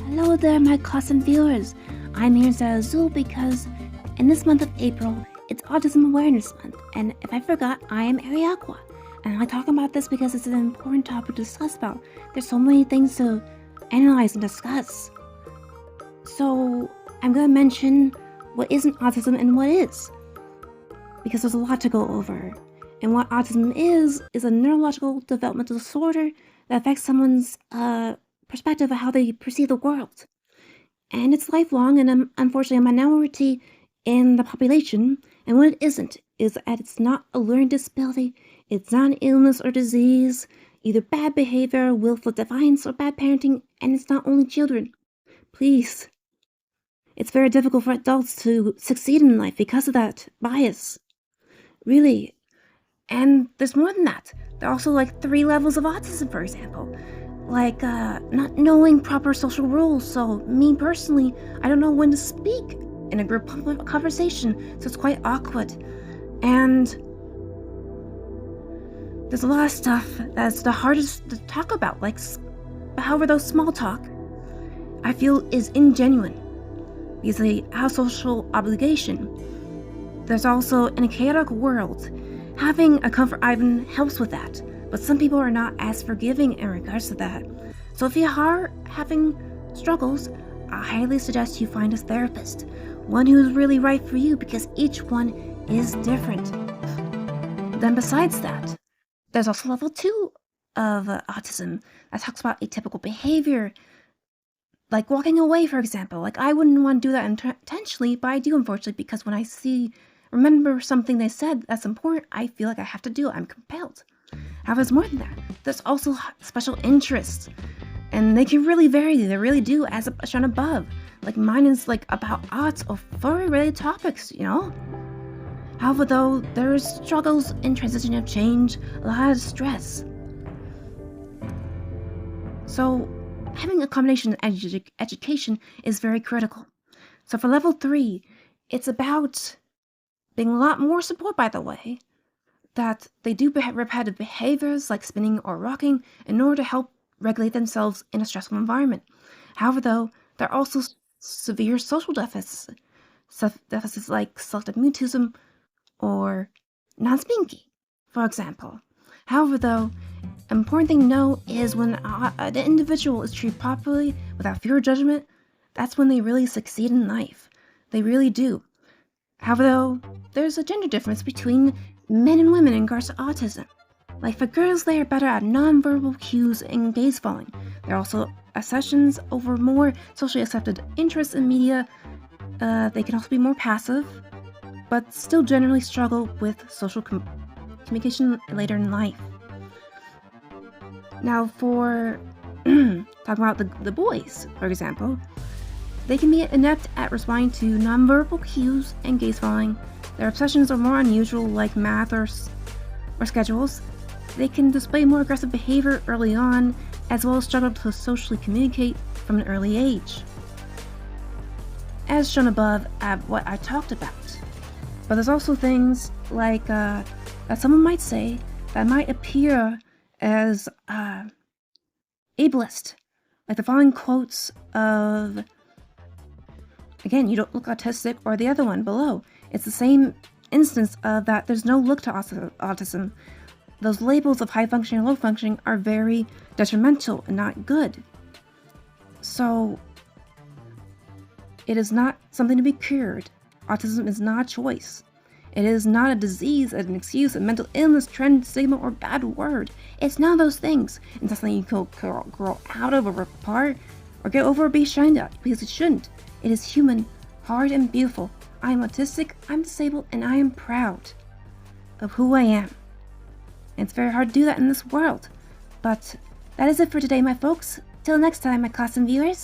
Hello there, my clawsome viewers. I'm here in Azul because in this month of April, it's Autism Awareness Month, and if I forgot, I am Ariaqua. And I'm talking about this because it's an important topic to discuss about. There's so many things to analyze and discuss. So I'm going to mention what isn't autism and what is, because there's a lot to go over. And what autism is a neurological developmental disorder that affects someone's perspective of how they perceive the world. And it's lifelong, and unfortunately a minority in the population. And what it isn't is that it's not a learning disability, it's not an illness or disease, either bad behavior, willful defiance, or bad parenting, and it's not only children. Please. It's very difficult for adults to succeed in life because of that bias. Really. And there's more than that. There are also like 3 levels of autism, for example. Like, not knowing proper social rules. So, me personally, I don't know when to speak in a group conversation, so it's quite awkward. And there's a lot of stuff that's the hardest to talk about, like, however, those small talk, I feel, is ingenuine, because they have social obligation. There's also, in a chaotic world, having a comfort island helps with that. But some people are not as forgiving in regards to that. So if you are having struggles, I highly suggest you find a therapist. One who is really right for you, because each one is different. Then besides that, there's also level 2 of autism that talks about atypical behavior. Like walking away, for example. Like, I wouldn't want to do that intentionally, but I do, unfortunately, because when I remember something they said that's important, I feel like I have to do it. I'm compelled. However, there's more than that. There's also special interests, and they can really vary. They really do, as shown above. Like, mine is like about arts or furry-related topics, you know? However, though, there's struggles in transition of change, a lot of stress. So, having a combination of education is very critical. So for level 3, it's about being a lot more support, by the way, that they do repetitive behaviors like spinning or rocking in order to help regulate themselves in a stressful environment. However, though, there are also severe social deficits like selective mutism or non-speaking, for example. However, though, an important thing to know is when the individual is treated properly without fear or judgment, that's when they really succeed in life. They really do. However, though, there's a gender difference between men and women in regards to autism. Like, for girls, they are better at nonverbal cues and gaze following. There are also accessions over more socially accepted interests in media. They can also be more passive, but still generally struggle with social communication later in life. Now, for talking about the boys, for example, they can be inept at responding to nonverbal cues and gaze following. Their obsessions are more unusual, like math or schedules. They can display more aggressive behavior early on, as well as struggle to socially communicate from an early age, as shown above at what I talked about. But there's also things like that someone might say that might appear as ableist, like the following quotes of, again, you don't look autistic, or the other one below. It's the same instance of that there's no look to autism. Those labels of high functioning and low functioning are very detrimental and not good. So it is not something to be cured. Autism is not a choice. It is not a disease, an excuse, a mental illness, trend, stigma, or bad word. It's none of those things. It's not something you can grow out of or rip apart or get over or be ashamed of, because it shouldn't. It is human, hard, and beautiful. I am autistic, I'm disabled, and I am proud of who I am. And it's very hard to do that in this world. But that is it for today, my folks. Till next time, my clawsome viewers.